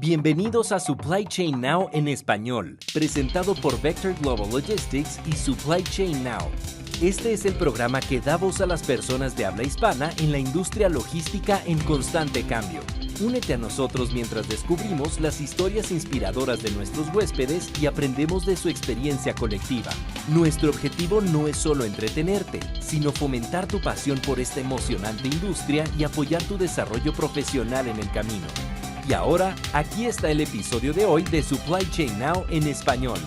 Bienvenidos a Supply Chain Now en español, presentado por Vector Global Logistics y Supply Chain Now. Este es el programa que da voz a las personas de habla hispana en la industria logística en constante cambio. Únete a nosotros mientras descubrimos las historias inspiradoras de nuestros huéspedes y aprendemos de su experiencia colectiva. Nuestro objetivo no es solo entretenerte, sino fomentar tu pasión por esta emocionante industria y apoyar tu desarrollo profesional en el camino. Y ahora, aquí está el episodio de hoy de Supply Chain Now en español.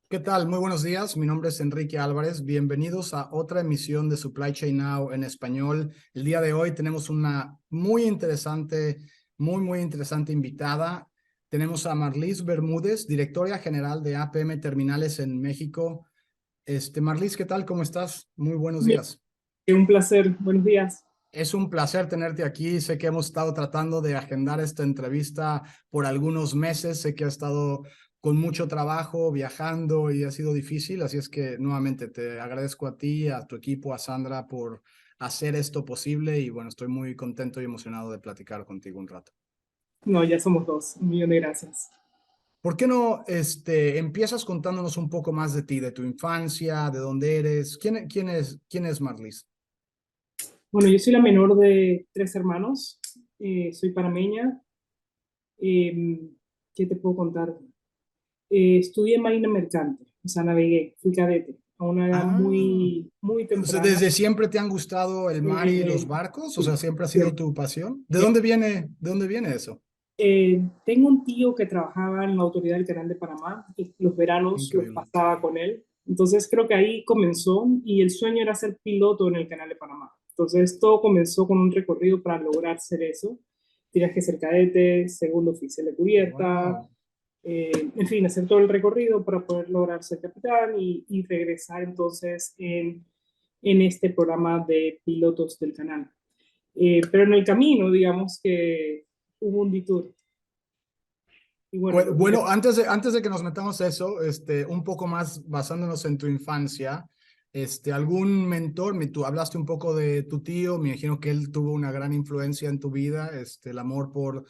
¿Qué tal? Muy buenos días. Mi nombre es Enrique Álvarez. Bienvenidos a otra emisión de Supply Chain Now en español. El día de hoy tenemos una muy interesante invitada. Tenemos a Marlis Bermúdez, directora general de APM Terminales en México. Marlis, ¿qué tal? ¿Cómo estás? Muy buenos días. Un placer. Buenos días. Es un placer tenerte aquí. Sé que hemos estado tratando de agendar esta entrevista por algunos meses. Sé que has estado con mucho trabajo, viajando y ha sido difícil. Así es que nuevamente te agradezco a ti, a tu equipo, a Sandra por hacer esto posible. Y bueno, estoy muy contento y emocionado de platicar contigo un rato. No, ya somos dos. Un millón de gracias. ¿Por qué no empiezas contándonos un poco más de ti, de tu infancia, de dónde eres? ¿Quién es Marlis? Bueno, yo soy la menor de 3 hermanos. Soy panameña. ¿Qué te puedo contar? Estudié Marina Mercante, o sea, navegué, fui cadete a una edad muy O sea, temprana. ¿desde siempre te han gustado el mar y los barcos? O sea, ¿siempre ha sido tu pasión? ¿De dónde viene eso? Tengo un tío que trabajaba en la Autoridad del Canal de Panamá y los veranos los Increíble. pasaba con él. Entonces creo que ahí comenzó y el sueño era ser piloto en el Canal de Panamá. Entonces todo comenzó con un recorrido para lograr ser eso. Tienes que ser cadete, segundo oficial de cubierta, Wow. en fin, hacer todo el recorrido para poder lograr ser capitán y regresar entonces en este programa de pilotos del canal. Pero en el camino, digamos que hubo un detour. Y Bueno, antes de que nos metamos eso, un poco más basándonos en tu infancia, algún mentor, tú hablaste un poco de tu tío, me imagino que él tuvo una gran influencia en tu vida, ¿es el amor por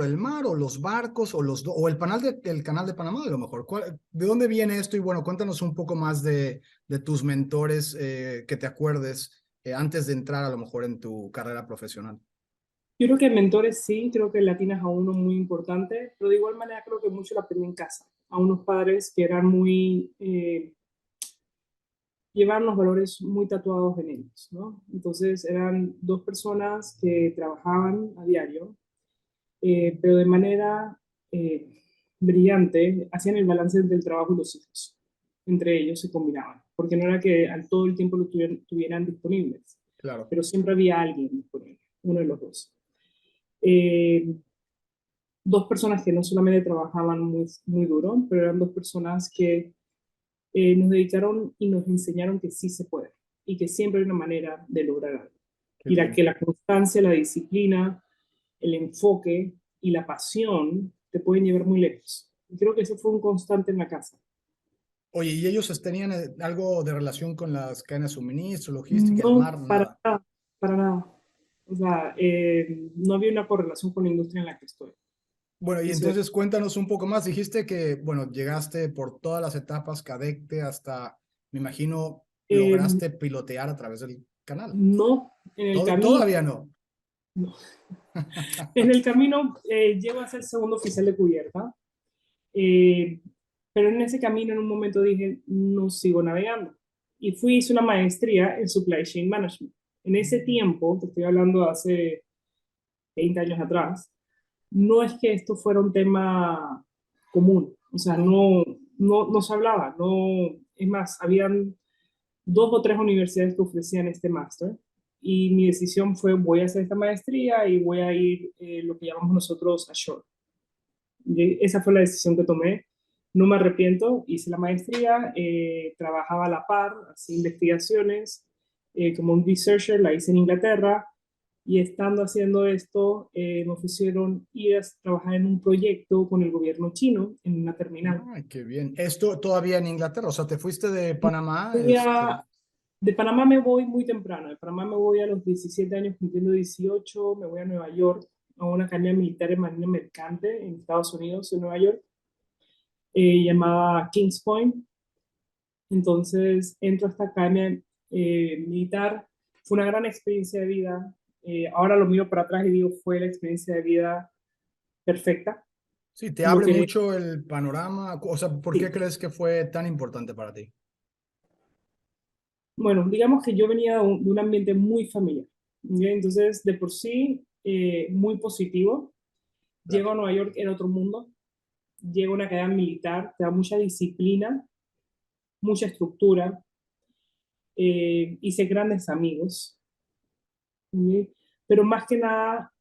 el mar o los barcos o el canal de Panamá a lo mejor? ¿De dónde viene esto? Y bueno, cuéntanos un poco más de tus mentores que te acuerdes antes de entrar a lo mejor en tu carrera profesional. yo creo que mentores sí, creo que latinas a uno muy importante, pero de igual manera creo que mucho lo aprendí en casa, a unos padres que eran muy, llevaban los valores muy tatuados en ellos, ¿no? Entonces eran 2 personas que trabajaban a diario, pero de manera brillante hacían el balance entre el trabajo y los hijos. Entre ellos se combinaban, porque no era que al todo el tiempo lo tuvieran disponibles, Claro. pero siempre había alguien disponible, uno de los dos. 2 personas que no solamente trabajaban muy duro, pero eran 2 personas que nos dedicaron y nos enseñaron que sí se puede y que siempre hay una manera de lograr algo. Y que la constancia, la disciplina, el enfoque y la pasión te pueden llevar muy lejos. Y creo que eso fue un constante en la casa. Oye, ¿y ellos tenían algo de relación con las cadenas de suministro, logística, el No, mar? Nada. para nada. O sea, no había una correlación con la industria en la que estoy. Bueno, y entonces cuéntanos un poco más. Dijiste que, bueno, llegaste por todas las etapas, cadete, hasta, me imagino, lograste pilotear a través del canal. No, en el camino. Todavía no. No. En el camino llego a ser segundo oficial de cubierta, pero en ese camino en un momento dije, no sigo navegando. Y hice una maestría en Supply Chain Management. En ese tiempo, te estoy hablando de hace 20 años atrás, no es que esto fuera un tema común, o sea, no se hablaba, no, es más, habían 2 o 3 universidades que ofrecían este máster y mi decisión fue voy a hacer esta maestría y voy a ir lo que llamamos nosotros ashore. Y esa fue la decisión que tomé. No me arrepiento, hice la maestría, trabajaba a la par, hacía investigaciones, como un researcher, la hice en Inglaterra, y estando haciendo esto, me ofrecieron ir a trabajar en un proyecto con el gobierno chino en una terminal. Ay, qué bien. Esto todavía en Inglaterra, o sea, te fuiste de Panamá. De Panamá me voy muy temprano. De Panamá me voy a los 17 años, cumpliendo 18. Me voy a Nueva York, a una academia militar de marina mercante en Estados Unidos, en Nueva York, llamada Kings Point. Entonces entro a esta academia militar. Fue una gran experiencia de vida. Ahora lo miro para atrás y digo, fue la experiencia de vida perfecta. Sí, te Lo abre que, mucho el panorama. O sea, ¿por qué sí. crees que fue tan importante para ti? Bueno, digamos que yo venía de un ambiente muy familiar. ¿Ok? Entonces, de por sí, muy positivo. Claro. Llego a Nueva York, era otro mundo. Llego a una academia militar, te da mucha disciplina, mucha estructura. Hice grandes amigos. ¿Ok? Pero más que nada,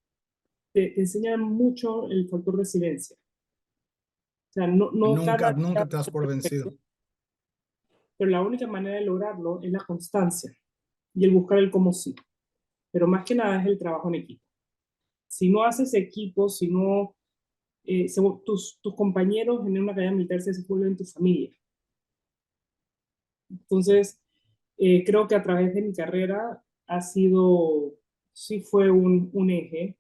te enseñan mucho el factor resiliencia. O sea, no Nunca, cada día nunca va te a das ser por perfecto, vencido. pero la única manera de lograrlo es la constancia y el buscar el cómo sí. Pero más que nada es el trabajo en equipo. Si no haces equipo, si no, tus compañeros en una academia militar se vuelven tu familia. Entonces, creo que a través de mi carrera ha sido, sí fue un eje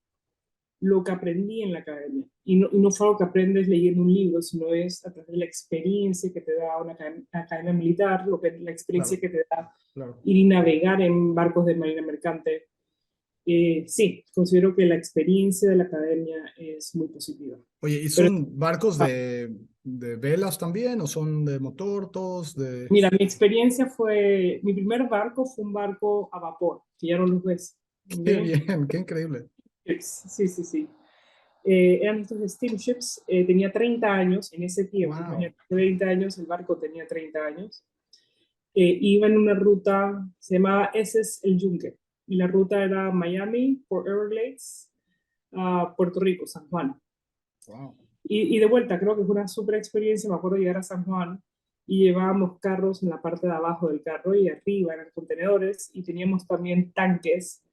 lo que aprendí en la academia. Y no fue algo que aprendes leyendo un libro, sino es a través de la experiencia que te da una academia militar, la experiencia Claro, que te da claro. ir y navegar en barcos de marina mercante. Sí, considero que la experiencia de la academia es muy positiva. Oye, ¿y Pero son barcos de velas también o son de motor, todos de... mira, mi primer barco fue un barco a vapor, que ya no los ves. Qué ¿Ok? bien, qué increíble. Sí, sí, sí. Eran estos steamships, tenía 30 años en ese tiempo, Wow, imagínate, 30 años, el barco tenía 30 años. Iba en una ruta, se llamaba Ese es el Yunque, y la ruta era Miami, Port Everglades, a Puerto Rico, San Juan. wow. Y de vuelta, creo que fue una súper experiencia. Me acuerdo llegar a San Juan y llevábamos carros en la parte de abajo del carro y arriba eran contenedores y teníamos también tanques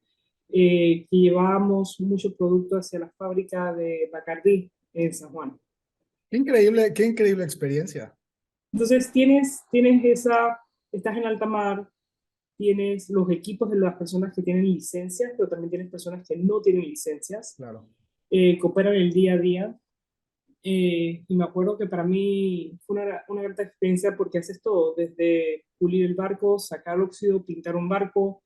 que llevábamos mucho producto hacia la fábrica de Bacardí en San Juan. Qué increíble experiencia. Entonces estás en alta mar, tienes los equipos de las personas que tienen licencias, pero también tienes personas que no tienen licencias, Claro. que operan el día a día. Y me acuerdo que para mí fue una gran experiencia porque haces todo, desde pulir el barco, sacar óxido, pintar un barco,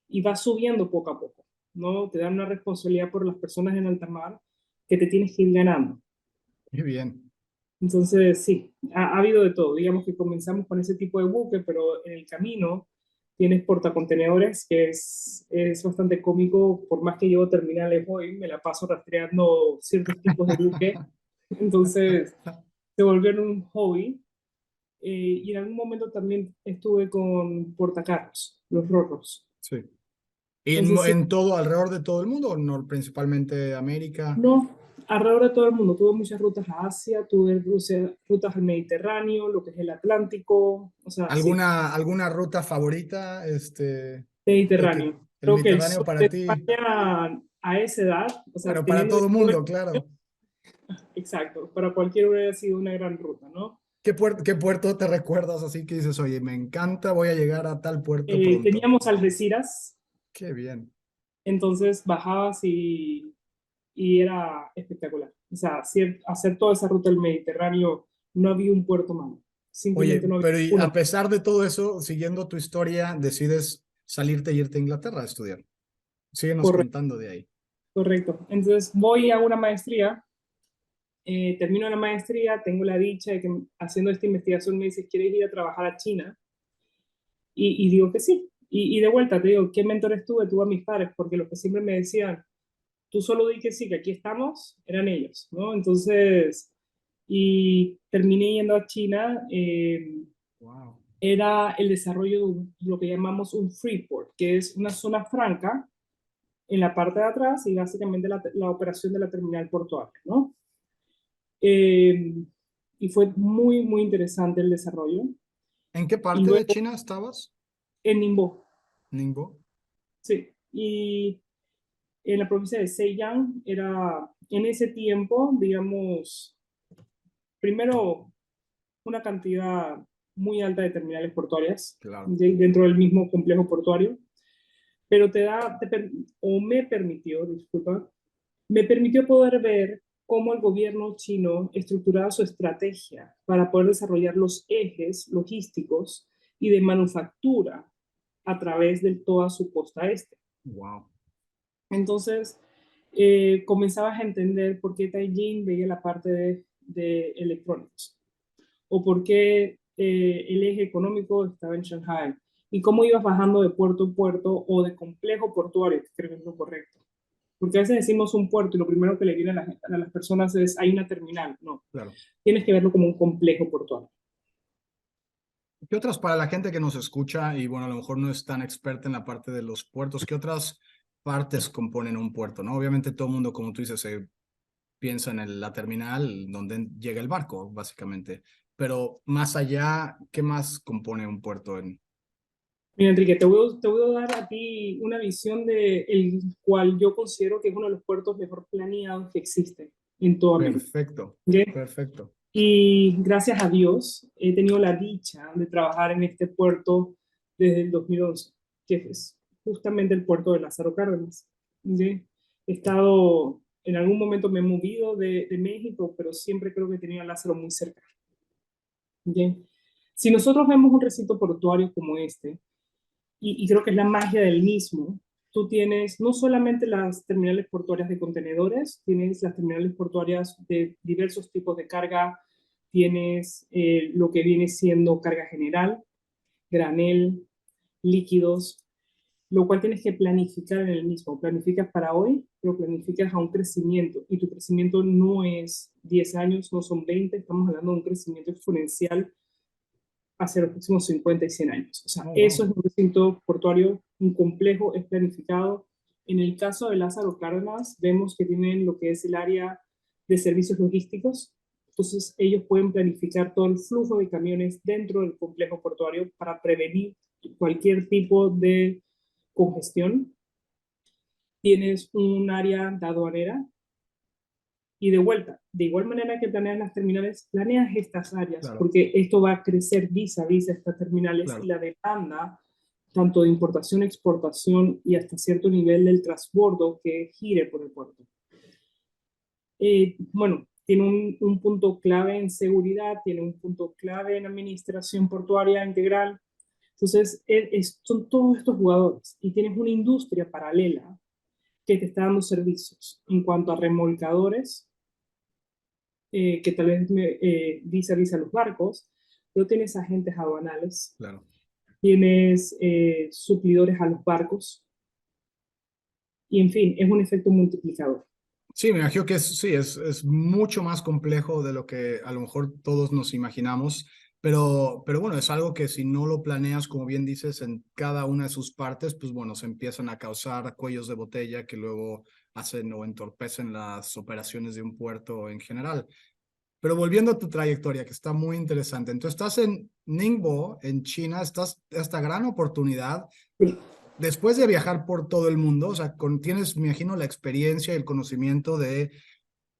y vas subiendo poco a poco, ¿no? Te dan una responsabilidad por las personas en alta mar que te tienes que ir ganando. Qué bien. Entonces, sí, ha habido de todo. Digamos que comenzamos con ese tipo de buque, pero en el camino tienes portacontenedores, que es bastante cómico. Por más que llevo terminales hoy, me la paso rastreando ciertos tipos de buque. Entonces, se volvieron un hobby. Y en algún momento también estuve con portacarros, los rorros. Sí. ¿Y Entonces, sí, en todo, alrededor de todo el mundo o no, principalmente América? no, alrededor de todo el mundo. Tuve muchas rutas a Asia, tuve rutas al Mediterráneo, lo que es el Atlántico, o sea, sí, ¿Alguna ruta favorita? Mediterráneo. El Creo que el Mediterráneo sur de para ti. España a esa edad, o sea, Bueno, para teniendo todo el 19, mundo, claro. exacto, para cualquiera hubiera sido una gran ruta, ¿no? Qué puerto te recuerdas así que dices, oye, me encanta, voy a llegar a tal puerto pronto? Teníamos Algeciras, Qué bien. entonces bajabas y era espectacular. O sea, hacer toda esa ruta del Mediterráneo, no había un puerto malo, Oye, simplemente no había pero y uno. a pesar de todo eso, siguiendo tu historia, decides salirte e irte a Inglaterra a estudiar. Síguenos Correcto, contando de ahí. correcto. Entonces voy a una maestría, termino la maestría, tengo la dicha de que haciendo esta investigación me dice, ¿quieres ir a trabajar a China? Y digo que sí. Y de vuelta te digo, ¿qué mentores tuve? Tuve a mis padres, porque los que siempre me decían, tú solo di que sí, que aquí estamos, eran ellos, ¿no? Entonces, y terminé yendo a China. Wow. Era el desarrollo de lo que llamamos un freeport, que es una zona franca en la parte de atrás y básicamente la operación de la terminal portuaria, ¿no? Eh, y fue muy, muy interesante el desarrollo. ¿En qué Y parte de luego China estabas? en Ningbo, Ningbo. sí. Y en la provincia de Zhejiang era en ese tiempo, digamos, primero una cantidad muy alta de terminales portuarias Claro. dentro del mismo complejo portuario, pero me permitió, disculpa, me permitió poder ver cómo el gobierno chino estructuraba su estrategia para poder desarrollar los ejes logísticos y de manufactura a través de toda su costa este. Wow. Entonces, comenzabas a entender por qué Tianjin veía la parte de electrónicos, o por qué el eje económico estaba en Shanghai, y cómo ibas bajando de puerto en puerto o de complejo portuario, que creo que es lo correcto. Porque a veces decimos un puerto y lo primero que le viene a las personas es, hay una terminal. No, Claro. tienes que verlo como un complejo portuario. ¿Qué otras, para la gente que nos escucha y bueno, a lo mejor no es tan experta en la parte de los puertos, qué otras partes componen un puerto, ¿no? Obviamente todo el mundo, como tú dices, se piensa en la terminal donde llega el barco, básicamente. Pero más allá, ¿qué más compone un puerto en? Mira, Enrique, te voy a dar a ti una visión de el cual yo considero que es uno de los puertos mejor planeados que existen en toda América. Perfecto, ¿Okay? perfecto. Y gracias a Dios he tenido la dicha de trabajar en este puerto desde el 2011, que es justamente el puerto de Lázaro Cárdenas. ¿Sí? He estado, en algún momento me he movido de México, pero siempre creo que he tenido a Lázaro muy cerca. ¿Sí? Si nosotros vemos un recinto portuario como este, y creo que es la magia del mismo, tú tienes no solamente las terminales portuarias de contenedores, tienes las terminales portuarias de diversos tipos de carga, tienes lo que viene siendo carga general, granel, líquidos, lo cual tienes que planificar en el mismo. Planificas para hoy, pero planificas a un crecimiento, y tu crecimiento no es 10 años, no son 20, estamos hablando de un crecimiento exponencial hacia los próximos 50 y 100 años. O sea, Oh, eso wow. es un recinto portuario, un complejo, es planificado. En el caso de Lázaro Cárdenas, vemos que tienen lo que es el área de servicios logísticos. Entonces, ellos pueden planificar todo el flujo de camiones dentro del complejo portuario para prevenir cualquier tipo de congestión. Tienes un área de aduanera, y de vuelta, de igual manera que planeas las terminales, planeas estas áreas, Claro, porque esto va a crecer vis a vis de estas terminales, y claro. la demanda, tanto de importación, exportación y hasta cierto nivel del transbordo que gire por el puerto. Bueno, tiene un punto clave en seguridad, tiene un punto clave en administración portuaria integral. Entonces, son todos estos jugadores, y tienes una industria paralela que te está dando servicios en cuanto a remolcadores, que tal vez vis a vis a los barcos, pero tienes agentes aduanales, Claro. tienes suplidores a los barcos, y en fin, es un efecto multiplicador. Sí, me imagino que sí, es mucho más complejo de lo que a lo mejor todos nos imaginamos, pero bueno, es algo que si no lo planeas, como bien dices, en cada una de sus partes, pues bueno, se empiezan a causar cuellos de botella que luego hacen o entorpecen las operaciones de un puerto en general. Pero volviendo a tu trayectoria, que está muy interesante. Entonces, estás en Ningbo, en China, estás esta gran oportunidad después de viajar por todo el mundo, o sea, tienes, me imagino, la experiencia y el conocimiento de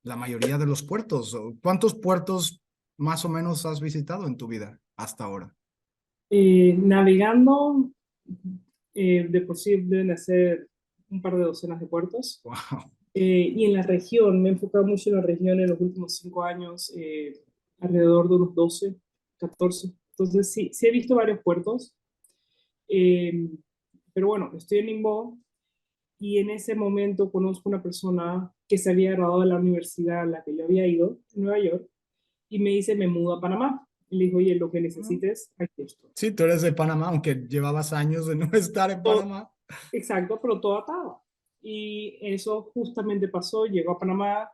la mayoría de los puertos. ¿Cuántos puertos más o menos has visitado en tu vida hasta ahora? Navegando, de por sí deben de ser un par de docenas de puertos. Wow. Y en la región, me he enfocado mucho en la región en los últimos 5 años, alrededor de unos 12, 14. Entonces, sí, sí he visto varios puertos. Eh, pero bueno, estoy en Ningbo, y en ese momento conozco una persona que se había graduado de la universidad a la que yo había ido, en Nueva York, y me dice, me mudo a Panamá. Y le dijo, oye, lo que necesites, aquí estoy. Sí, tú eres de Panamá, aunque llevabas años de no estar en Todo, Panamá. exacto, pero todo atado. Y eso justamente pasó, llegó a Panamá,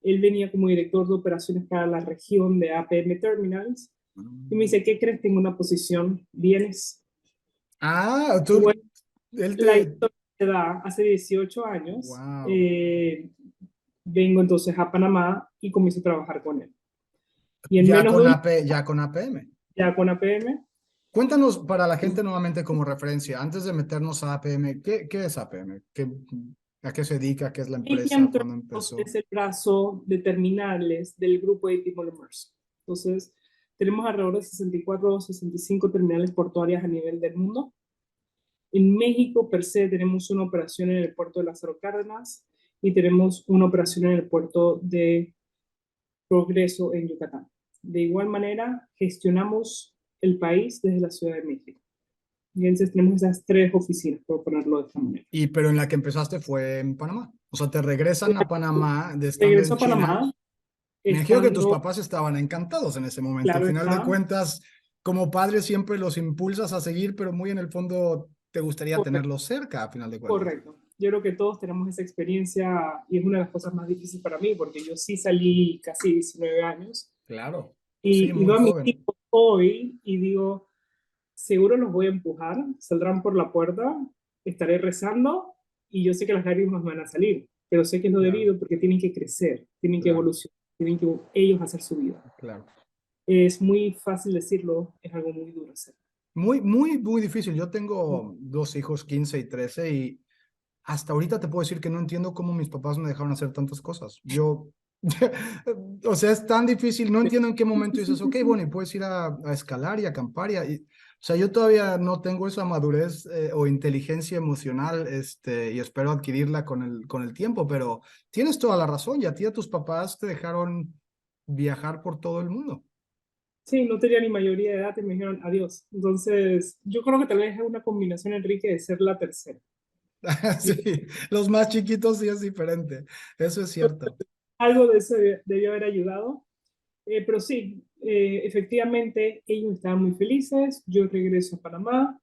él venía como director de operaciones para la región de APM Terminals, y me dice, ¿qué crees? Tengo una posición, ¿vienes? Ah, Y bueno, él la te... historia se da hace 18 años. Wow. Vengo entonces a Panamá y comienzo a trabajar con él. Y en Ya menos de con un Ya con APM. ya con APM, Cuéntanos para la gente nuevamente como referencia, antes de meternos a APM, ¿qué es APM? ¿A qué se dedica? ¿Qué es la empresa? APM ¿Cuándo Terminals empezó? es el brazo de terminales del grupo AP Polymers. Entonces, Tenemos alrededor de 64 o 65 terminales portuarias a nivel del mundo. En México, per se, tenemos una operación en el puerto de Lázaro Cárdenas y tenemos una operación en el puerto de Progreso en Yucatán. De igual manera, gestionamos el país desde la Ciudad de México. Y entonces tenemos esas 3 oficinas, por ponerlo de esta manera. Pero en la que empezaste fue en Panamá. O sea, te regresan a Panamá de estando Regreso en a China. Panamá, Me imagino que tus estando, papás estaban encantados en ese momento. Al claro final de está, cuentas, como padre siempre los impulsas a seguir, pero muy en el fondo te gustaría correcto, tenerlos cerca, a final de cuentas. correcto. Yo creo que todos tenemos esa experiencia y es una de las cosas más difíciles para mí, porque yo sí salí casi 19 años Claro. Sí, y muy veo a mis joven. hijos hoy y digo, seguro los voy a empujar, saldrán por la puerta, estaré rezando y yo sé que las lágrimas van a salir, pero sé que es lo Claro, debido porque tienen que crecer, tienen que claro, evolucionar, tienen que ellos hacer su vida. claro. Es muy fácil decirlo, es algo muy duro hacerlo. Muy, muy, muy difícil. Yo tengo dos hijos, 15 y 13, y hasta ahorita te puedo decir que no entiendo cómo mis papás me dejaron hacer tantas cosas. Yo, o sea, es tan difícil, no entiendo en qué momento dices, ok, bueno, y puedes ir a escalar y acampar. O sea, yo todavía no tengo esa madurez o inteligencia emocional, y espero adquirirla con el tiempo, pero tienes toda la razón, y a ti y a tus papás te dejaron viajar por todo el mundo. Sí, no tenía ni mayoría de edad y me dijeron adiós. Entonces, yo creo que tal vez es una combinación, Enrique, de ser la tercera. Sí, los más chiquitos sí es diferente, eso es cierto. Algo de eso debió haber ayudado. Pero sí, efectivamente, ellos estaban muy felices. Yo regreso a Panamá.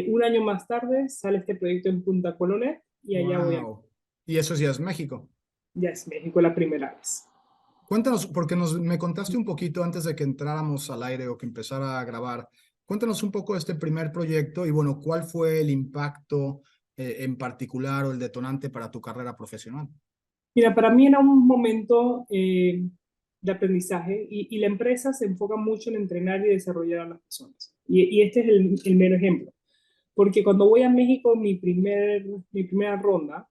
Un año más tarde sale este proyecto en Punta Colonet y allá voy a... Wow. Y eso ya es México. Ya es México la primera vez. Cuéntanos, porque me contaste un poquito antes de que entráramos al aire o que empezara a grabar. Cuéntanos un poco de este primer proyecto y bueno, ¿cuál fue el impacto en particular o el detonante para tu carrera profesional? Mira, para mí era un momento de aprendizaje y la empresa se enfoca mucho en entrenar y desarrollar a las personas. Y este es el mero ejemplo. Porque cuando voy a México, mi primera ronda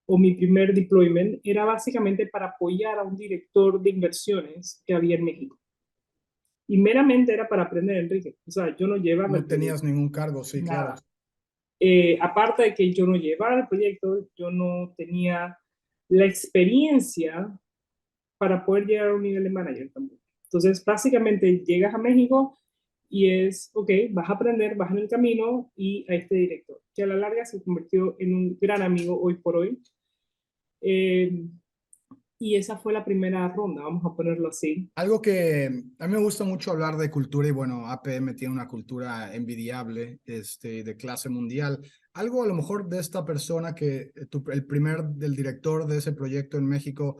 o mi primer deployment era básicamente para apoyar a un director de inversiones que había en México. Y meramente era para aprender, Enrique. O sea, yo no llevaba el No proyecto, tenías ningún cargo, sí, claro. nada. Aparte de que yo no llevaba el proyecto, yo no tenía la experiencia para poder llegar a un nivel de manager también. Entonces, básicamente llegas a México y es, ok, vas a aprender, vas en el camino y a este director, que a la larga se convirtió en un gran amigo hoy por hoy. Eh, y esa fue la primera ronda, vamos a ponerlo así. Algo que a mí me gusta mucho hablar de cultura y bueno, APM tiene una cultura envidiable, de clase mundial. Algo a lo mejor de esta persona del director de ese proyecto en México,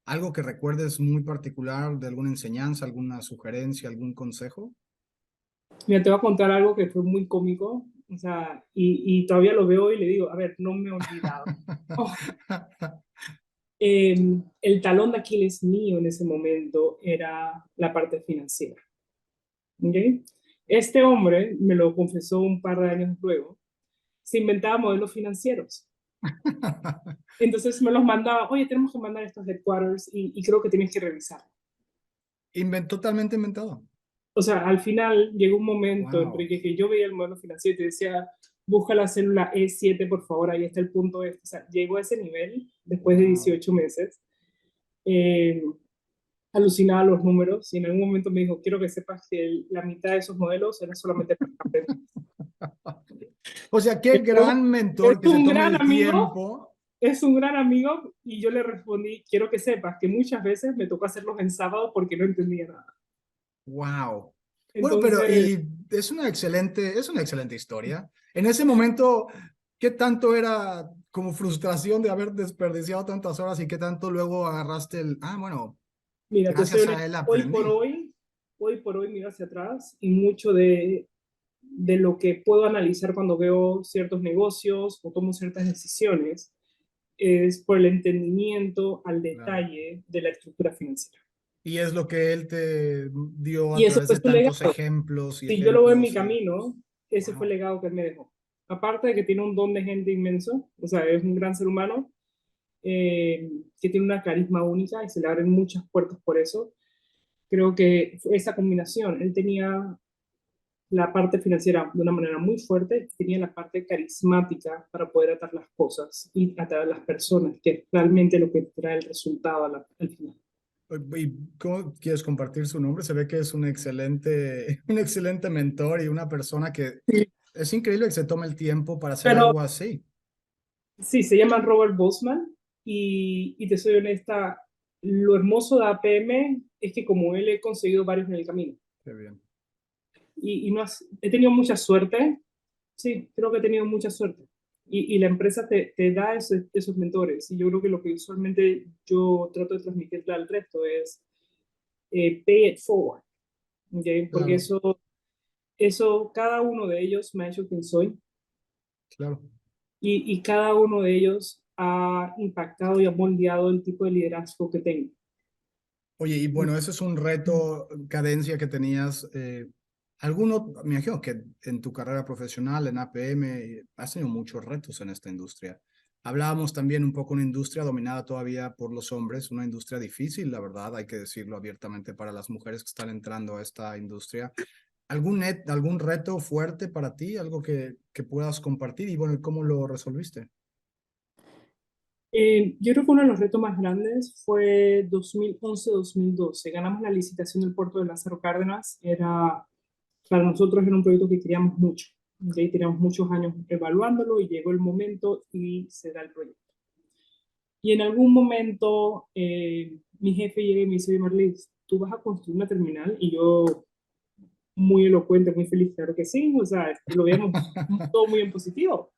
algo que recuerdes muy particular de alguna enseñanza, alguna sugerencia, algún consejo. Mira, te voy a contar algo que fue muy cómico, o sea, y todavía lo veo y le digo, a ver, no me he olvidado. Oh, el talón de Aquiles mío en ese momento era la parte financiera. ¿Okay? Este hombre, me lo confesó un par de años luego, se inventaba modelos financieros. Entonces me los mandaba, oye, tenemos que mandar estos headquarters y creo que tienes que revisar. Totalmente inventado. O sea, al final llegó un momento, Wow. Enrique, que yo veía el modelo financiero y te decía, busca la célula E7, por favor, ahí está el punto este. O sea, llegó a ese nivel después de Wow. 18 meses. Eh, Alucinaba los números y en algún momento me dijo, quiero que sepas que la mitad de esos modelos era solamente para aprender. O sea, qué gran mentor Es que se un tome gran el amigo, tiempo. es un gran amigo y yo le respondí, quiero que sepas que muchas veces me tocó hacerlos en sábado porque no entendía nada. Wow. Bueno, pero Entonces, y es una excelente historia. En ese momento, ¿qué tanto era como frustración de haber desperdiciado tantas horas y qué tanto luego agarraste bueno, mira, te soy gracias a honesto, él aprendí? hoy por hoy miro hacia atrás y mucho de lo que puedo analizar cuando veo ciertos negocios o tomo ciertas decisiones es por el entendimiento al Claro. detalle de la estructura financiera. Y es lo que él te dio a Y eso través fue de su legado. tantos ejemplos y Si yo lo veo en mi ejemplos y camino, ese fue el wow. legado que él me dejó. Aparte de que tiene un don de gente inmenso, o sea, es un gran ser humano, que tiene una carisma única y se le abren muchas puertas por eso. Creo que fue esa combinación, él tenía la parte financiera de una manera muy fuerte, tenía la parte carismática para poder atar las cosas y atar a las personas, que es realmente lo que trae el resultado al final. ¿Y cómo quieres compartir su nombre? Se ve que es un un excelente mentor y una persona que Sí. es increíble que se tome el tiempo para hacer Pero algo así. sí, se llama Robert Bosman y te soy honesta, lo hermoso de APM es que como él he conseguido varios en el camino Qué bien. y no he tenido mucha suerte, sí, creo que he tenido mucha suerte. Y la empresa te da esos mentores. Y yo creo que lo que usualmente yo trato de transmitirle al resto es pay it forward. ¿Okay? Porque Claro, eso, cada uno de ellos me ha hecho quien soy. claro. Y cada uno de ellos ha impactado y ha moldeado el tipo de liderazgo que tengo. Oye, y bueno, ese es un reto, cadencia que tenías. Alguno, me imagino que en tu carrera profesional en APM has tenido muchos retos en esta industria. Hablábamos también un poco de una industria dominada todavía por los hombres, una industria difícil, la verdad, hay que decirlo abiertamente para las mujeres que están entrando a esta industria. ¿Algún reto fuerte para ti, algo que puedas compartir y bueno, cómo lo resolviste? Yo creo que uno de los retos más grandes fue 2011-2012. Ganamos la licitación del puerto de Lázaro Cárdenas. Para nosotros era un proyecto que queríamos mucho. ¿Okay? Teníamos muchos años evaluándolo y llegó el momento y se da el proyecto. Y en algún momento mi jefe llega y me dice, Marlis, ¿tú vas a construir una terminal? Y yo, muy elocuente, muy feliz, claro que sí. O sea, lo veíamos todo muy en positivo.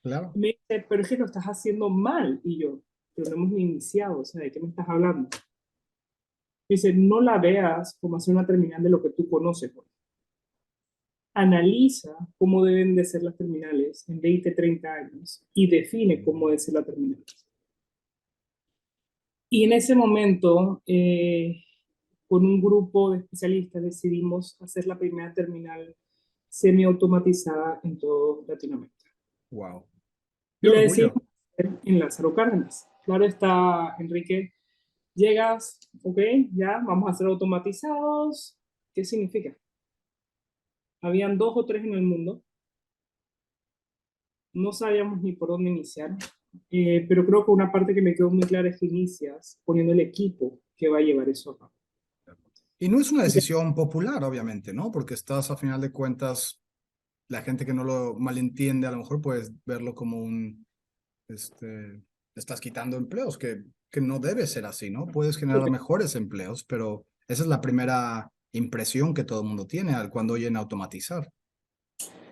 Claro. Me dice, pero es que lo estás haciendo mal. Y yo, pero no hemos ni iniciado, o sea, ¿de qué me estás hablando? Me dice, no la veas como hacer una terminal de lo que tú conoces. Pues. Analiza cómo deben de ser las terminales en 20, 30 años y define cómo debe ser la terminal. Y en ese momento, con un grupo de especialistas, decidimos hacer la primera terminal semiautomatizada en toda Latinoamérica. Wow. Qué Y la decidimos orgullo. hacer en Lázaro Cárdenas. Claro está, Enrique, llegas, ok, ya, vamos a ser automatizados. ¿Qué significa? Habían dos o tres en el mundo, no sabíamos ni por dónde iniciar, pero creo que una parte que me quedó muy clara es que inicias poniendo el equipo que va a llevar eso a cabo. Y no es una decisión popular, obviamente, ¿no? Porque estás a final de cuentas, la gente que no lo malentiende, a lo mejor puedes verlo como este, estás quitando empleos, que no debe ser así, ¿no? Puedes generar mejores empleos, pero esa es la primera impresión que todo el mundo tiene cuando oyen automatizar.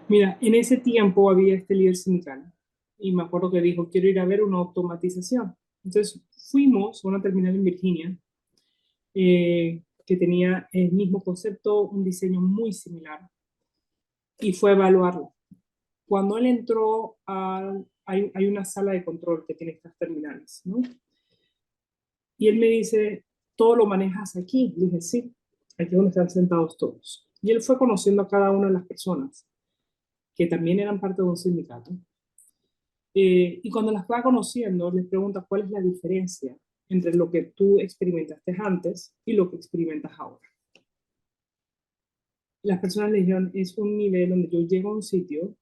Mira, en ese tiempo había este líder sindical y me acuerdo que dijo, quiero ir a ver una automatización. Entonces fuimos a una terminal en Virginia que tenía el mismo concepto, un diseño muy similar y fue a evaluarlo. Cuando él entró, hay una sala de control que tiene estas terminales, ¿no? Y él me dice, ¿todo lo manejas aquí? Le dije, sí, aquí es donde están sentados todos. Y él fue conociendo a cada una de las personas que también eran parte de un sindicato. Y cuando las va conociendo, les pregunta cuál es la diferencia entre lo que tú experimentaste antes y lo que experimentas ahora. Las personas le dijeron, es un nivel donde yo llego a un sitio,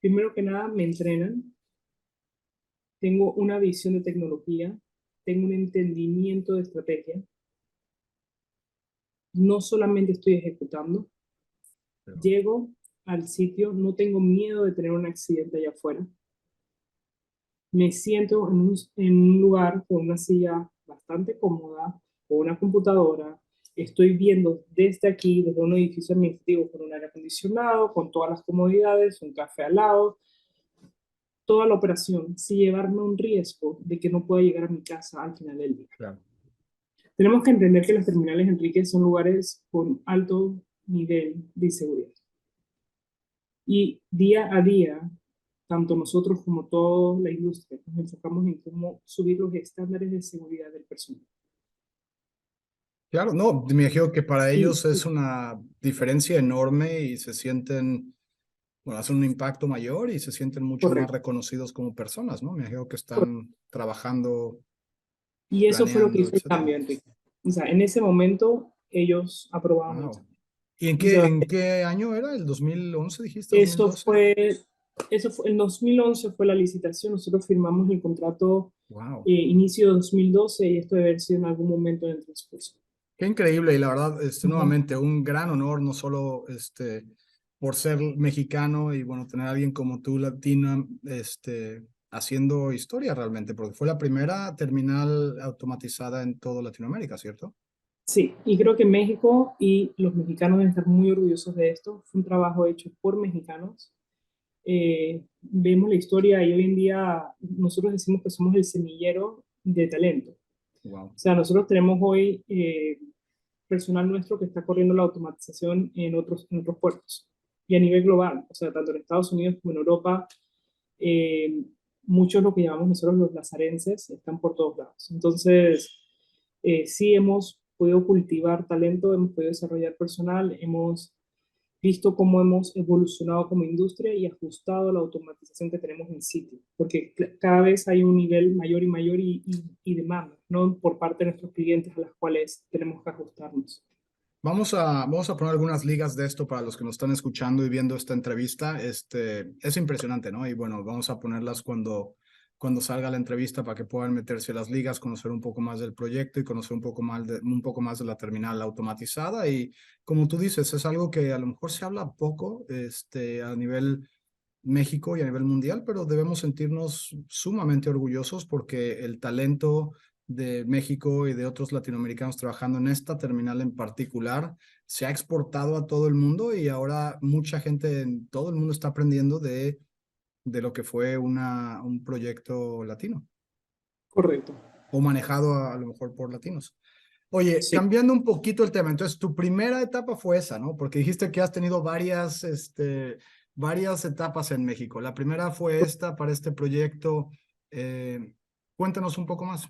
primero que nada me entrenan, tengo una visión de tecnología, tengo un entendimiento de estrategia, no solamente estoy ejecutando, llego al sitio, no tengo miedo de tener un accidente allá afuera, me siento en un lugar con una silla bastante cómoda, con una computadora, estoy viendo desde aquí, desde un edificio administrativo con un aire acondicionado, con todas las comodidades, un café al lado, toda la operación, sin llevarme un riesgo de que no pueda llegar a mi casa al final del día. Claro. Tenemos que entender que las terminales, Enrique, son lugares con alto nivel de seguridad. Y día a día, tanto nosotros como toda la industria, nos enfocamos en cómo subir los estándares de seguridad del personal. Claro, no, me imagino que para Y ellos es una diferencia enorme y se sienten, bueno, hacen un impacto mayor y se sienten mucho más correcto, reconocidos como personas, ¿no? Me imagino que correcto. están trabajando, Y eso fue lo que planeando, hizo el etcétera. cambio, Enrique. O sea, en ese momento ellos aprobaban el Wow. examen. ¿Y O sea, en qué año era? ¿El 2011 dijiste? eso ¿2012? fue, en 2011 fue la licitación, nosotros firmamos el contrato Wow. inicio de 2012 y esto debe haber sido en algún momento en el transcurso. Qué increíble y la verdad, Ujú. nuevamente, un gran honor, no solo por ser mexicano y bueno, tener a alguien como tú, latina, haciendo historia realmente, porque fue la primera terminal automatizada en toda Latinoamérica, ¿cierto? Sí, y creo que México y los mexicanos deben estar muy orgullosos de esto. Fue un trabajo hecho por mexicanos. Vemos la historia y hoy en día nosotros decimos que somos el semillero de talento. Wow. O sea, nosotros tenemos hoy personal nuestro que está corriendo la automatización en otros puertos y a nivel global, o sea, tanto en Estados Unidos como en Europa, eh, muchos lo que llamamos nosotros los lazarenses están por todos lados. Entonces, sí hemos podido cultivar talento, hemos podido desarrollar personal, hemos visto cómo hemos evolucionado como industria y ajustado la automatización que tenemos en sitio, porque cada vez hay un nivel mayor y mayor y demanda, ¿no? Por parte de nuestros clientes a las cuales tenemos que ajustarnos. Vamos a poner algunas ligas de esto para los que nos están escuchando y viendo esta entrevista. Es impresionante, ¿no? Y bueno, vamos a ponerlas cuando salga la entrevista para que puedan meterse a las ligas, conocer un poco más del proyecto y conocer un poco más de la terminal automatizada. Y como tú dices, es algo que a lo mejor se habla poco, a nivel México y a nivel mundial, pero debemos sentirnos sumamente orgullosos porque el talento de México y de otros latinoamericanos trabajando en esta terminal en particular se ha exportado a todo el mundo y ahora mucha gente en todo el mundo está aprendiendo de lo que fue un proyecto latino Correcto. o manejado a lo mejor por latinos. Oye, Sí. cambiando un poquito el tema, entonces tu primera etapa fue esa, ¿no? Porque dijiste que has tenido varias etapas en México. La primera fue esta para este proyecto. Eh, Cuéntanos un poco más.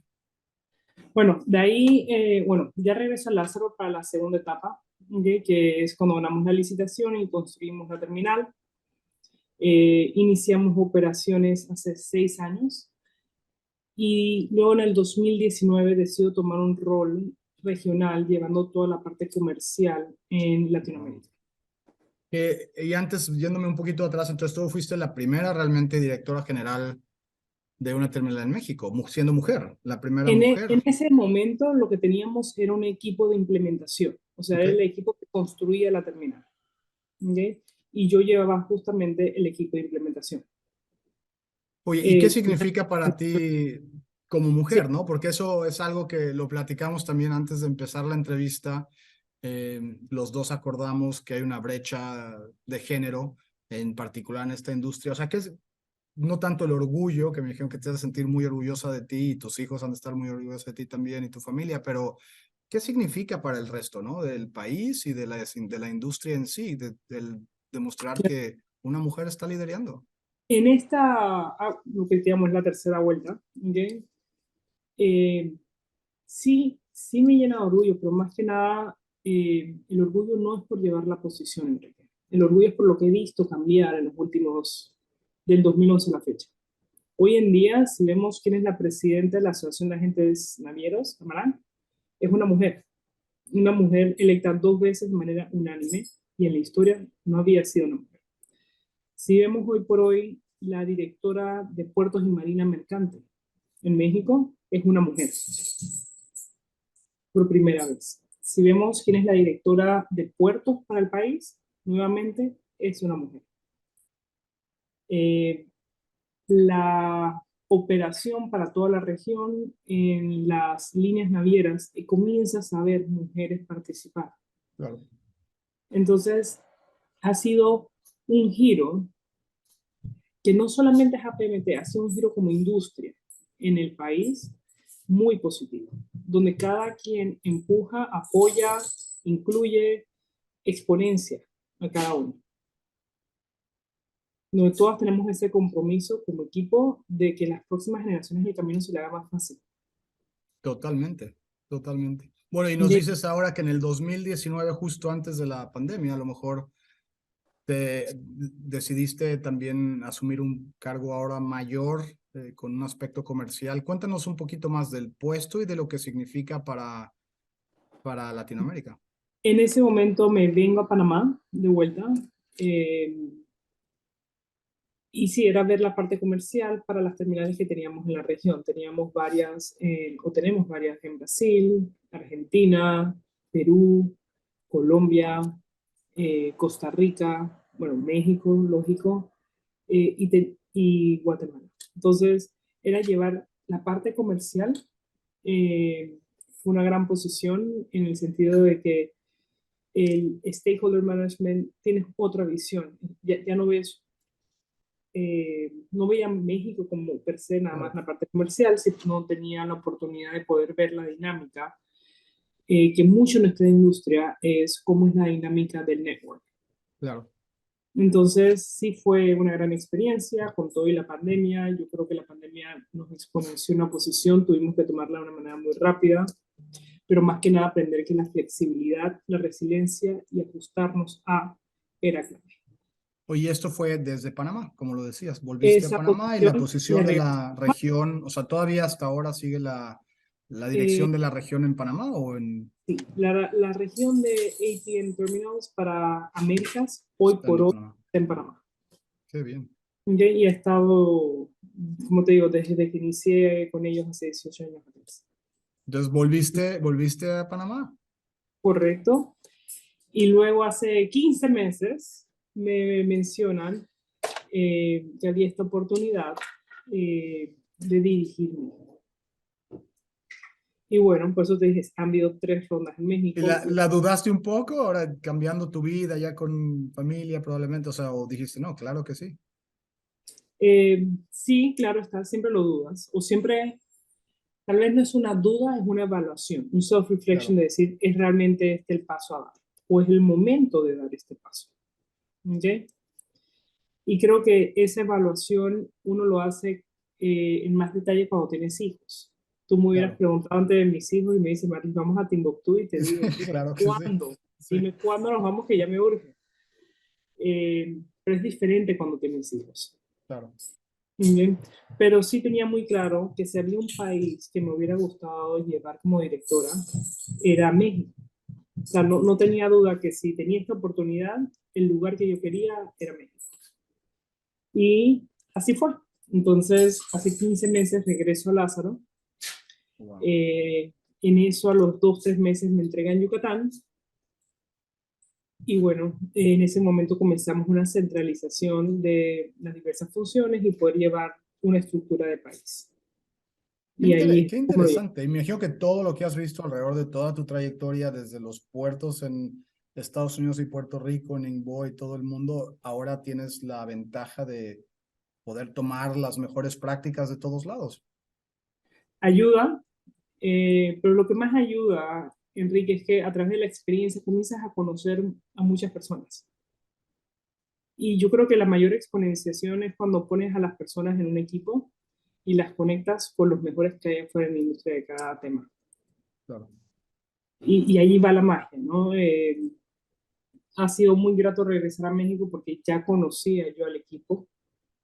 Bueno, de ahí, bueno, ya regresa Lázaro para la segunda etapa, ¿ok? Que es cuando ganamos la licitación y construimos la terminal. Iniciamos operaciones hace 6 años y luego en el 2019 decido tomar un rol regional llevando toda la parte comercial en Wow. Latinoamérica. Y antes, yéndome un poquito atrás, entonces tú fuiste la primera realmente directora general de una terminal en México, siendo mujer, la primera mujer. En ese momento lo que teníamos era un equipo de implementación, o sea, ¿Ok? era el equipo que construía la terminal, ¿ok? Y yo llevaba justamente el equipo de implementación. Oye, ¿y qué Eh, significa para ti como sí, mujer, no? Porque eso es algo que lo platicamos también antes de empezar la entrevista. Los dos acordamos que hay una brecha de género, en particular en esta industria. O sea, que es no tanto el orgullo, que me dijeron que te hace sentir muy orgullosa de ti y tus hijos han de estar muy orgullosos de ti también y tu familia, pero ¿qué significa para el resto, no? Del país y de la industria en sí, del demostrar que una mujer está liderando. en esta, lo que digamos la tercera vuelta, ¿ok? Eh, sí, sí me llena de orgullo, pero más que nada, el orgullo no es por llevar la posición, Enrique. El orgullo es por lo que he visto cambiar en los últimos, del 2011 a la fecha. Hoy en día, si vemos quién es la presidenta de la Asociación de Agentes Navieros, Amarán, es una mujer electa 2 veces de manera unánime y en la historia no había sido una mujer. Si vemos hoy por hoy, la directora de Puertos y Marina Mercante en México es una mujer, por primera vez. Si vemos quién es la directora de puertos para el país, nuevamente es una mujer. Eh, la operación para toda la región en las líneas navieras comienzas a ver mujeres participar. Claro. Entonces, ha sido un giro que no solamente es APMT, ha sido un giro como industria en el país muy positivo, donde cada quien empuja, apoya, incluye, exponencia a cada uno. Donde todas tenemos ese compromiso como equipo de que las próximas generaciones el camino se le haga más fácil. Totalmente, totalmente. Bueno, y nos dices ahora que en el 2019, justo antes de la pandemia, a lo mejor te decidiste también asumir un cargo ahora mayor con un aspecto comercial. Cuéntanos un poquito más del puesto y de lo que significa para Latinoamérica. En ese momento me vengo a Panamá de vuelta. eh, y sí, era ver la parte comercial para las terminales que teníamos en la región. Teníamos varias, o tenemos varias en Brasil, Argentina, Perú, Colombia, Costa Rica, bueno, México, lógico, y Guatemala. Entonces, era llevar la parte comercial. Fue una gran posición en el sentido de que el stakeholder management tiene otra visión. Ya no ves, no veía México como per se nada más Claro, la parte comercial, sino tenía la oportunidad de poder ver la dinámica, que mucho en nuestra industria es cómo es la dinámica del network. claro. Entonces, sí fue una gran experiencia con todo y la pandemia. Yo creo que la pandemia nos exponenció una posición, tuvimos que tomarla de una manera muy rápida, pero más que nada aprender que la flexibilidad, la resiliencia y ajustarnos a era clave. Oye, esto fue desde Panamá, como lo decías. Volviste a Esa Panamá y la posición me posición de regresó. la región, o sea, todavía hasta ahora sigue la dirección de la región en Panamá o en, Sí, la región de ATM Terminals para Américas, hoy están por en hoy, Panamá. está en Panamá. Qué bien. ¿Ok? Y he estado, como te digo, desde que inicié con ellos hace 18 años atrás. Entonces, ¿volviste a Panamá? Correcto. Y luego hace 15 meses me mencionan que había esta oportunidad de dirigirme. Y bueno, por eso te dije, han habido 3 rondas en ¿Y México. la dudaste un poco ahora cambiando tu vida ya con familia probablemente? O sea, o dijiste, no, claro que sí. Sí, claro está, siempre lo dudas. O siempre, tal vez no es una duda, es una evaluación, un self-reflection Claro. de decir, ¿es realmente este el paso a dar? ¿O es el momento de dar este paso? ¿Ok? Y creo que esa evaluación uno lo hace en más detalle cuando tienes hijos. Tú me hubieras Claro. preguntado antes de mis hijos y me dices, Martín, vamos a Timbuktu y te digo, Claro que sí. ¿cuándo? Sí, Dime cuándo nos vamos que ya me urge. Pero es diferente cuando tienes hijos. claro. Bien. Pero sí tenía muy claro que si había un país que me hubiera gustado llevar como directora, era México. O sea, no tenía duda que si tenía esta oportunidad, el lugar que yo quería era México. Y así fue. Entonces, hace 15 meses regreso a Lázaro. Wow. Eh, en eso, a los 2, 3 meses me entregan Yucatán. Y bueno, en ese momento comenzamos una centralización de las diversas funciones y poder llevar una estructura de país. Y ahí es Qué como lo llevo. interesante. Y me imagino que todo lo que has visto alrededor de toda tu trayectoria, desde los puertos en Estados Unidos y Puerto Rico, en Ningbo y todo el mundo, ahora tienes la ventaja de poder tomar las mejores prácticas de todos lados. Ayuda, pero lo que más ayuda, Enrique, es que a través de la experiencia comienzas a conocer a muchas personas. Y yo creo que la mayor exponenciación es cuando pones a las personas en un equipo y las conectas con los mejores que hay afuera en la industria de cada tema. Claro. Y ahí va la magia, ¿no? Ha sido muy grato regresar a México porque ya conocía yo al equipo.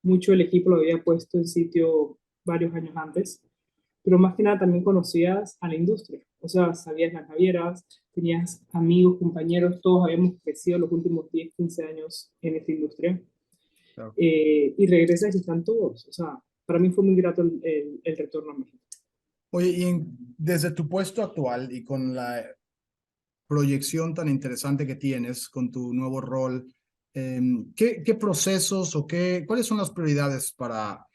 Mucho del equipo lo había puesto en sitio varios años antes, pero más que nada también conocías a la industria. O sea, sabías las navieras, tenías amigos, compañeros, todos habíamos crecido los últimos 10, 15 años en esta industria. Claro. Y regresas y están todos. O sea, para mí fue muy grato el retorno a México. Oye, desde tu puesto actual y con la proyección tan interesante que tienes con tu nuevo rol, ¿qué procesos o cuáles son las prioridades para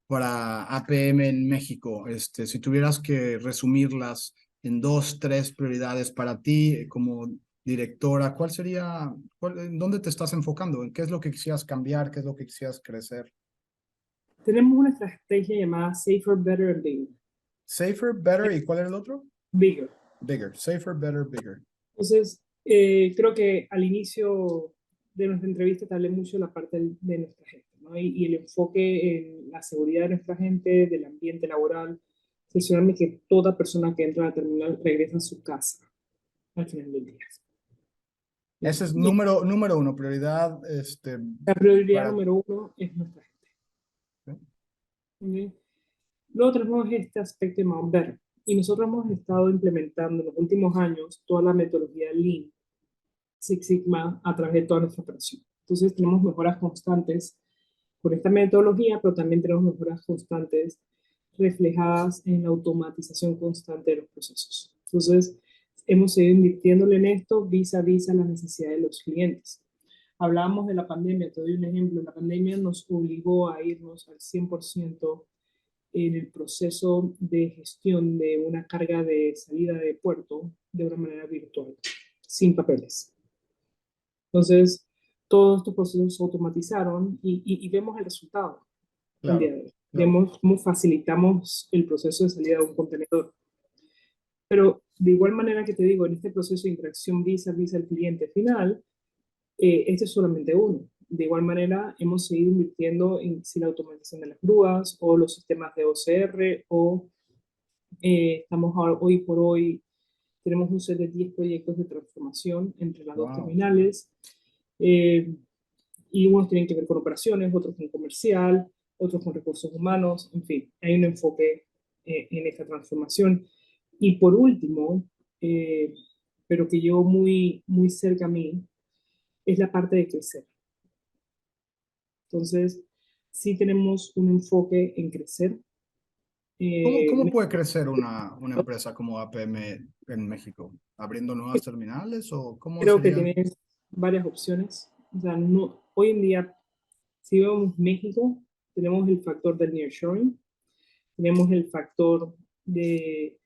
APM en México? Si tuvieras que resumirlas en 2, 3 prioridades para ti como directora, ¿cuál sería, en dónde te estás enfocando? ¿En qué es lo que quisieras cambiar? ¿Qué es lo que quisieras crecer? Tenemos una estrategia llamada Safer, Better and Bigger. Safer, better, ¿y cuál era el otro? Bigger. Bigger. Safer, better, bigger. Entonces, creo que al inicio de nuestra entrevista te hablé mucho de la parte de nuestra gente, ¿no? Y el enfoque en la seguridad de nuestra gente, del ambiente laboral, asegurarme que toda persona que entra a la terminal regresa a su casa al final del día. ¿No? Ese es Y número uno, prioridad, la prioridad para... número uno es nuestra gente. ¿sí? ¿Ok? Luego tenemos este aspecto de Mount Better. Y nosotros hemos estado implementando en los últimos años toda la metodología Lean Six Sigma a través de toda nuestra operación. Entonces tenemos mejoras constantes con esta metodología, pero también tenemos mejoras constantes reflejadas en la automatización constante de los procesos. Entonces, hemos seguido invirtiéndole en esto vis a vis a las necesidades de los clientes. Hablábamos de la pandemia, te doy un ejemplo, la pandemia nos obligó a irnos al 100% en el proceso de gestión de una carga de salida de puerto de una manera virtual, sin papeles. Entonces, todos estos procesos se automatizaron y vemos el resultado el día Claro, de hoy. claro. Vemos cómo facilitamos el proceso de salida de un contenedor. Pero de igual manera que te digo, en este proceso de interacción vis a vis al cliente final, este es solamente uno. De igual manera, hemos seguido invirtiendo en si la automatización de las grúas o los sistemas de OCR o estamos ahora, hoy por hoy, tenemos un set de 10 proyectos de transformación entre las dos Wow. terminales. Y unos tienen que ver con operaciones, otros con comercial, otros con recursos humanos, en fin, hay un enfoque en esta transformación. Y por último, pero que llevo muy, muy cerca a mí, es la parte de crecer. Entonces, sí tenemos un enfoque en crecer. ¿Cómo puede crecer una empresa como APM en México? ¿Abriendo nuevas terminales o cómo Creo que sería? tienes varias opciones. O sea, no, hoy en día, si vemos México, tenemos el factor del nearshoring, tenemos el factor de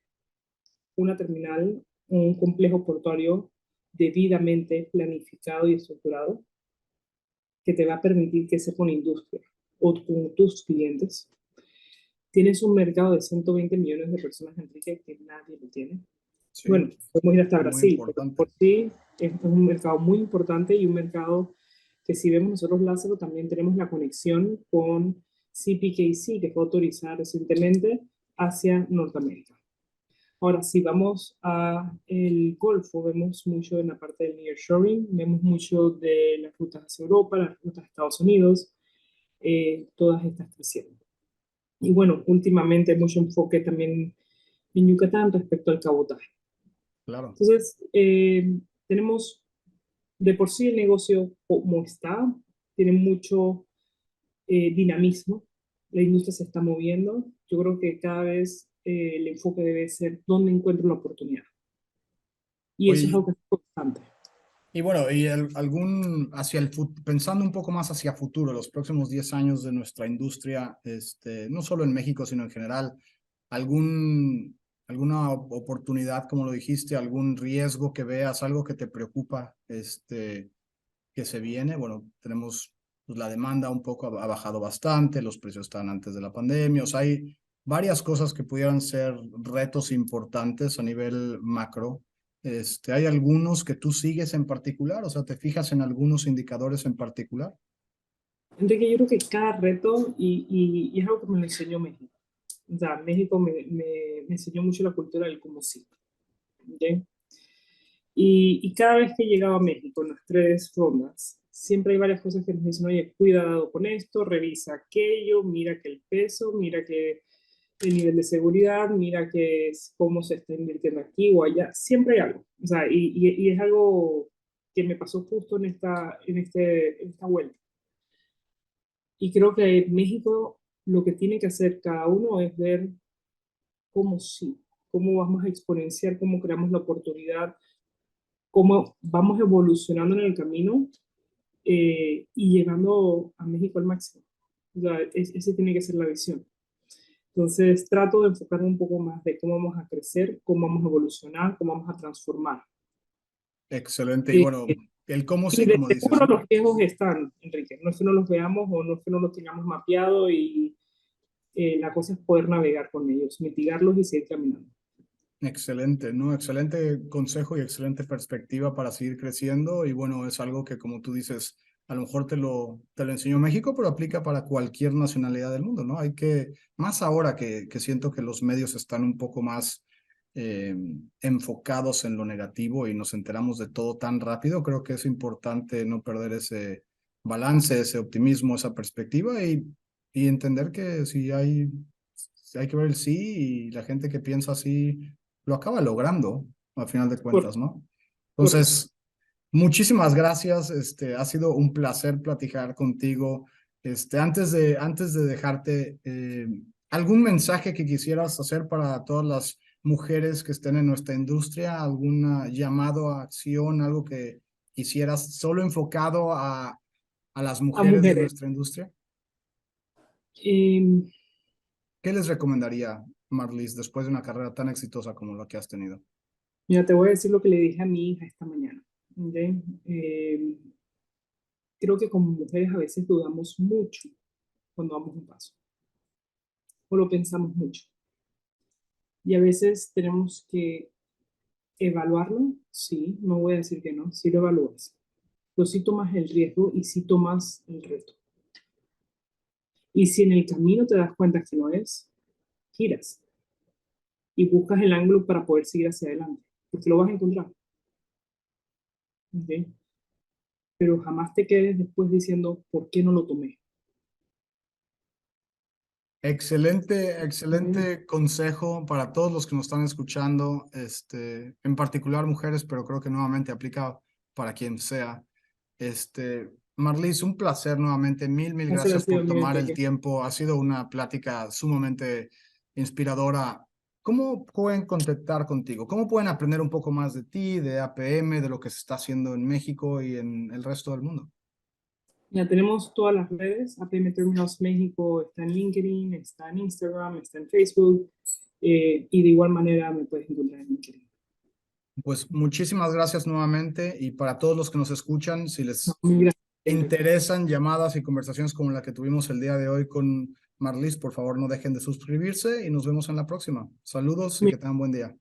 una terminal, un complejo portuario debidamente planificado y estructurado que te va a permitir crecer con la industria o con tus clientes. Tienes un mercado de 120 millones de personas, Enrique, que nadie lo tiene. Sí, Bueno, podemos ir hasta muy Brasil, pero importante. por sí es un mercado muy importante y un mercado que si vemos nosotros Lázaro, también tenemos la conexión con CPKC, que fue autorizada recientemente hacia Norteamérica. Ahora, si vamos a el Golfo, vemos mucho en la parte del nearshoring, vemos mucho de las rutas hacia Europa, las rutas a Estados Unidos, todas estas creciendo. Y bueno, últimamente mucho enfoque también en Yucatán respecto al cabotaje. Claro. Entonces, tenemos de por sí el negocio como está, tiene mucho dinamismo, la industria se está moviendo, yo creo que cada vez el enfoque debe ser dónde encuentro la oportunidad. Y eso es Oye, algo que es constante. y bueno, pensando un poco más hacia futuro, los próximos 10 años de nuestra industria, no solo en México, sino en general, alguna oportunidad, como lo dijiste, algún riesgo que veas, algo que te preocupa, que se viene. Bueno, tenemos pues, la demanda un poco ha bajado bastante, los precios están antes de la pandemia, o sea, hay varias cosas que pudieran ser retos importantes a nivel macro. ¿Hay algunos que tú sigues en particular? O sea, ¿te fijas en algunos indicadores en particular? Enrique, yo creo que cada reto, y es algo que me lo enseñó México. O sea, México me enseñó mucho la cultura del como sí. ¿Okay? Y cada vez que llegaba a México en las tres rondas, siempre hay varias cosas que nos dicen, oye, cuidado con esto, revisa aquello, mira que el peso, mira que el nivel de seguridad, mira que cómo se está invirtiendo aquí o allá, siempre hay algo. O sea, y es algo que me pasó justo en esta vuelta. Y creo que en México lo que tiene que hacer cada uno es ver cómo sí, cómo vamos a exponenciar, cómo creamos la oportunidad, cómo vamos evolucionando en el camino y llegando a México al máximo. O sea, ese tiene que ser la visión. Entonces, trato de enfocarme un poco más de cómo vamos a crecer, cómo vamos a evolucionar, cómo vamos a transformar. Excelente. Y Eh, bueno, el cómo y sí, como de dices, seguro ¿no? los riesgos están, Enrique. No es que no los veamos o no es que no los tengamos mapeado y la cosa es poder navegar con ellos, mitigarlos y seguir caminando. Excelente, ¿no? Excelente consejo y excelente perspectiva para seguir creciendo. Y bueno, es algo que, como tú dices, a lo mejor te lo enseñó México, pero aplica para cualquier nacionalidad del mundo, ¿no? Más ahora que siento que los medios están un poco más enfocados en lo negativo y nos enteramos de todo tan rápido, creo que es importante no perder ese balance, ese optimismo, esa perspectiva y entender que si hay que ver el sí y la gente que piensa así lo acaba logrando, al final de cuentas, Correcto, ¿no? correcto. Entonces, Muchísimas gracias. Ha sido un placer platicar contigo. Antes de dejarte, ¿algún mensaje que quisieras hacer para todas las mujeres que estén en nuestra industria? ¿Algún llamado a acción? ¿Algo que quisieras solo enfocado a las A mujeres de mujeres. nuestra industria? Em, ¿Qué les recomendaría, Marlis, después de una carrera tan exitosa como la que has tenido? Mira, te voy a decir lo que le dije a mi hija esta mañana. ¿Ok? Creo que como mujeres a veces dudamos mucho cuando damos un paso, o lo pensamos mucho. Y a veces tenemos que evaluarlo, sí, no voy a decir que no, sí lo evalúas, pero sí tomas el riesgo y sí tomas el reto. Y si en el camino te das cuenta que no es, giras y buscas el ángulo para poder seguir hacia adelante, porque lo vas a encontrar. ¿Ok? Pero jamás te quedes después diciendo, ¿por qué no lo tomé? Excelente, ¿Ok? excelente consejo para todos los que nos están escuchando, en particular mujeres, pero creo que nuevamente aplica para quien sea. Marlis, un placer nuevamente. Mil Ese ha gracias sido por mi tomar el Enrique. tiempo. Ha sido una plática sumamente inspiradora. ¿Cómo pueden contactar contigo? ¿Cómo pueden aprender un poco más de ti, de APM, de lo que se está haciendo en México y en el resto del mundo? Ya tenemos todas las redes. APM Terminals México está en LinkedIn, está en Instagram, está en Facebook. Y de igual manera me puedes encontrar en LinkedIn. Pues muchísimas gracias nuevamente y para todos los que nos escuchan, si No, les mil gracias, Enrique. interesan llamadas y conversaciones como la que tuvimos el día de hoy con Marlis, por favor no dejen de suscribirse y nos vemos en la próxima. Saludos y que tengan buen día.